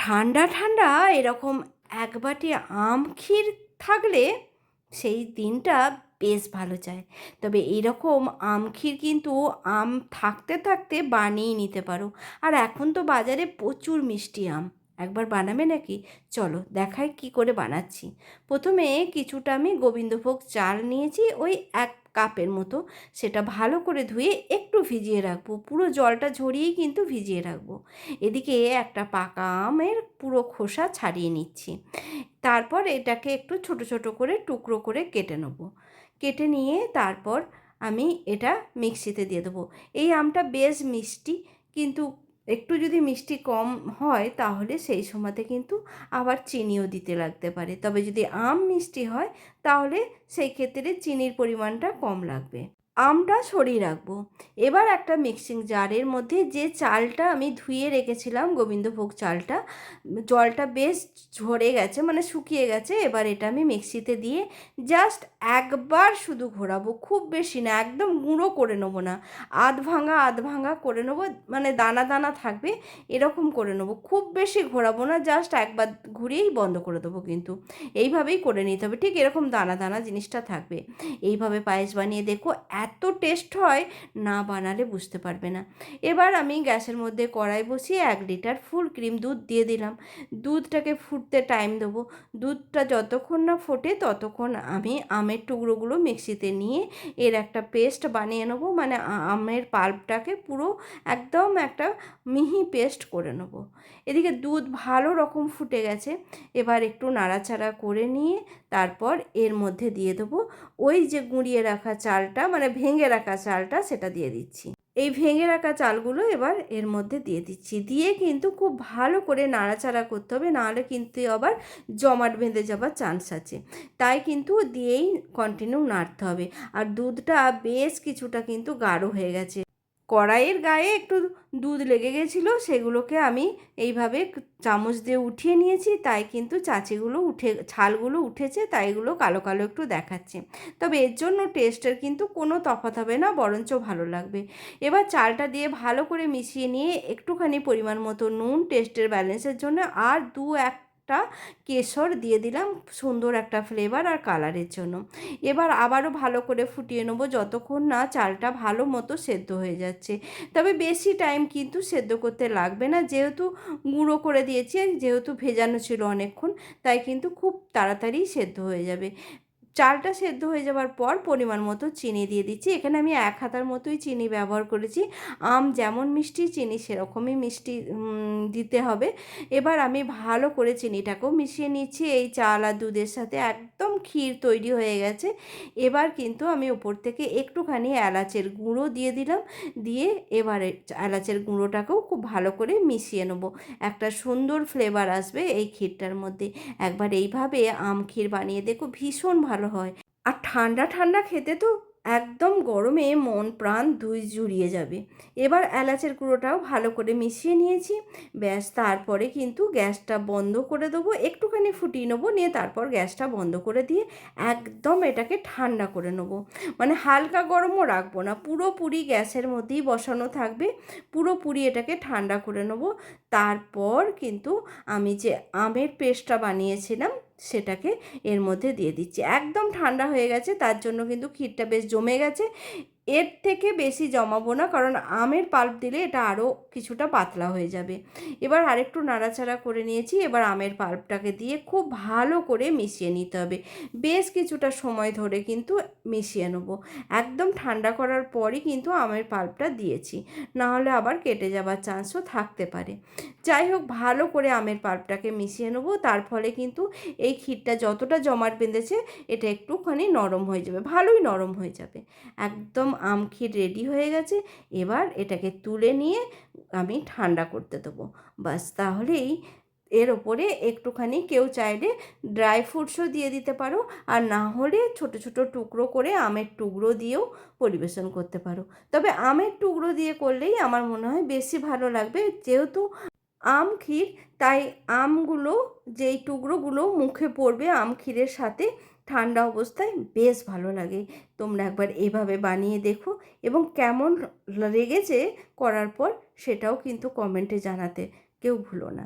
ঠান্ডা ঠান্ডা এরকম এক বাটি আম ক্ষীর থাকলে সেই দিনটা বেশ ভালো যায়। তবে এরকম আম ক্ষীর কিন্তু আম থাকতে থাকতে বানিয়ে নিতে পারো। আর এখন তো বাজারে প্রচুর মিষ্টি আম। একবার বানাবে নাকি? চলো দেখাই কি করে বানাচ্ছি। প্রথমে কিছুটা আমি গোবিন্দভোগ চাল নিয়েছি, ওই 1 কাপের মতো। সেটা ভালো করে ধুয়ে একটু ভিজিয়ে রাখবো, পুরো জলটা ঝরিয়েই কিন্তু ভিজিয়ে রাখবো। এদিকে একটা পাকা আমের পুরো খোসা ছাড়িয়ে নিচ্ছি। তারপর এটাকে একটু ছোট ছোট করে টুকরো করে কেটে নেব। কেটে নিয়ে তারপর আমি এটা মিক্সিতে দিয়ে দেবো। এই আমটা বেশ মিষ্টি, কিন্তু একটু যদি মিষ্টি কম হয় তাহলে সেই সময়তে কিন্তু আবার চিনিও দিতে লাগতে পারে। তবে যদি আম মিষ্টি হয় তাহলে সেই ক্ষেত্রে চিনির পরিমাণটা কম লাগবে। আমটা সরিয়ে রাখবো। এবার একটা মিক্সিং জারের মধ্যে যে চালটা আমি ধুয়ে রেখেছিলাম, গোবিন্দভোগ চালটা, জলটা বেশ ঝরে গেছে, মানে শুকিয়ে গেছে। এবার এটা আমি মিক্সিতে দিয়ে জাস্ট একবার শুধু ঘোরাবো, খুব বেশি না, একদম গুঁড়ো করে নেবো না। আধ ভাঙা করে নেবো, মানে দানা দানা থাকবে এরকম করে নেবো। খুব বেশি ঘোরাবো না, জাস্ট একবার ঘুরিয়েই বন্ধ করে দেবো। কিন্তু এইভাবেই করে নিতে হবে, ঠিক এরকম দানা দানা জিনিসটা থাকবে। এইভাবে পায়েস বানিয়ে দেখো, এত টেস্ট হয়, না বানালে বুঝতে পারবে না। এবার আমি গ্যাসের মধ্যে কড়াই বসিয়ে 1 লিটার ফুল ক্রিম দুধ দিয়ে দিলাম। দুধটাকে ফুটতে টাইম দেবো। দুধটা যতক্ষণ না ফোটে ততক্ষণ আমি আমের টুকরোগুলো মিক্সিতে নিয়ে এর একটা পেস্ট বানিয়ে নেবো। মানে আমের পাল্পটাকে পুরো একদম একটা মিহি পেস্ট করে নেবো। এদিকে দুধ ভালো রকম ফুটে গেছে। এবার একটু নাড়াচাড়া করে নিয়ে তারপর এর মধ্যে দিয়ে দেবো ওই যে গুঁড়িয়ে রাখা চালটা, মানে ভেঙে রাখা চালটা, সেটা দিয়ে দিচ্ছি। এই ভেঙে রাখা চালগুলো এবার এর মধ্যে দিয়ে দিচ্ছি। দিয়ে কিন্তু খুব ভালো করে নাড়াচাড়া করতে হবে, নাহলে কিন্তু আবার জমাট বেঁধে যাবার চান্স আছে। তাই কিন্তু দিয়েই কন্টিনিউ নাড়তে হবে। আর দুধটা বেশ কিছুটা কিন্তু গাঢ় হয়ে গেছে। কড়াইয়ের গায়ে একটু দুধ লেগে গেছিলো, সেগুলোকে আমি এইভাবে চামচ দিয়ে উঠিয়ে নিয়েছি। তাই কিন্তু চাচিগুলো ছালগুলো উঠেছে, তাই এগুলো কালো কালো একটু দেখাচ্ছে। তবে এর জন্য টেস্টের কিন্তু কোনো তফাৎ হবে না, বরঞ্চ ভালো লাগবে। এবার চালটা দিয়ে ভালো করে মিশিয়ে নিয়ে একটুখানি পরিমাণ মতো নুন টেস্টের ব্যালেন্সের জন্য, আর 1টা কেশর দিয়ে দিলাম সুন্দর একটা ফ্লেভার আর কালারের জন্য। এবার আবারও ভালো করে ফুটিয়ে নেবো যতক্ষণ না চালটা ভালো মতো সেদ্ধ হয়ে যাচ্ছে। তবে বেশি টাইম কিন্তু সেদ্ধ করতে লাগবে না, যেহেতু গুঁড়ো করে দিয়েছি, যেহেতু ভেজানো ছিল অনেকক্ষণ, তাই কিন্তু খুব তাড়াতাড়ি সেদ্ধ হয়ে যাবে। চালটা সেদ্ধ হয়ে যাওয়ার পর পরিমাণ মতো চিনি দিয়ে দিচ্ছি। এখানে আমি 1 হাতার মতোই চিনি ব্যবহার করেছি। আম যেমন মিষ্টি, চিনি সেরকমই মিষ্টি দিতে হবে। এবার আমি ভালো করে চিনিটাকেও মিশিয়ে নিচ্ছি এই চাল আর দুধের সাথে। একদম ক্ষীর তৈরি হয়ে গেছে। এবার কিন্তু আমি ওপর থেকে একটুখানি এলাচের গুঁড়ো দিয়ে দিলাম। দিয়ে এবারে এলাচের গুঁড়োটাকেও খুব ভালো করে মিশিয়ে নেবো। একটা সুন্দর ফ্লেভার আসবে এই ক্ষীরটার মধ্যে। একবার এইভাবে আম ক্ষীর বানিয়ে দেখো, ভীষণ ভালো হয়। আর ঠান্ডা ঠান্ডা খেতে তো একদম গরমে মন প্রাণ দুই জুড়িয়ে যাবে। এবার এলাচের গুঁড়োটাও ভালো করে মিশিয়ে নিয়েছি। ব্যাস, তারপরে কিন্তু গ্যাসটা বন্ধ করে দেবো, একটুখানি ফুটিয়ে নেবো, নিয়ে তারপর গ্যাসটা বন্ধ করে দিয়ে একদম এটাকে ঠান্ডা করে নেবো। মানে হালকা গরমও রাখবো না, পুরোপুরি গ্যাসের মধ্যেই বসানো থাকবে। পুরোপুরি এটাকে ঠান্ডা করে নেবো। তারপর কিন্তু আমি যে আমের পেস্টটা বানিয়েছিলাম সেটাকে এর মধ্যে দিয়ে দিচ্ছি। একদম ঠান্ডা হয়ে গেছে, তার জন্য কিন্তু ক্ষীরটা বেশ জমে গেছে। এর থেকে বেশি জমাবো না, কারণ আমের পাল্প দিলে এটা আরও কিছুটা পাতলা হয়ে যাবে। এবার আরেকটু নাড়াচাড়া করে নিয়েছি। এবার আমের পাল্পটাকে দিয়ে খুব ভালো করে মিশিয়ে নিতে হবে। বেশ কিছুটা সময় ধরে কিন্তু মিশিয়ে নেব। একদম ঠান্ডা করার পরই কিন্তু আমের পাল্পটা দিয়েছি, নাহলে আবার কেটে যাবার চান্সও থাকতে পারে। যাই হোক, ভালো করে আমের পাল্পটাকে মিশিয়ে নেব। তার ফলে কিন্তু এই ক্ষীরটা যতটা জমাট বেঁধেছে এটা একটুখানি নরম হয়ে যাবে, ভালোই নরম হয়ে যাবে। একদম আম ক্ষীর রেডি হয়ে গেছে। এবার এটাকে তুলে নিয়ে আমি ঠান্ডা করতে দেবো। বাস, তাহলেই এর ওপরে একটুখানি কেউ চাইলে ড্রাই ফ্রুটসও দিয়ে দিতে পারো, আর না হলে ছোটো ছোটো টুকরো করে আমের টুকরো দিয়েও পরিবেশন করতে পারো। তবে আমের টুকরো দিয়ে করলেই আমার মনে হয় বেশি ভালো লাগবে, যেহেতু আম ক্ষীর, তাই আমগুলো, যেই টুকরোগুলো মুখে পড়বে আম ক্ষীরের সাথে, ঠান্ডা অবস্থায় বেশ ভালো লাগে। তোমরা একবার এভাবে বানিয়ে দেখো, এবং কেমন লেগেছে করার পর সেটাও কিন্তু কমেন্টে জানাতে কেউ ভুলো না।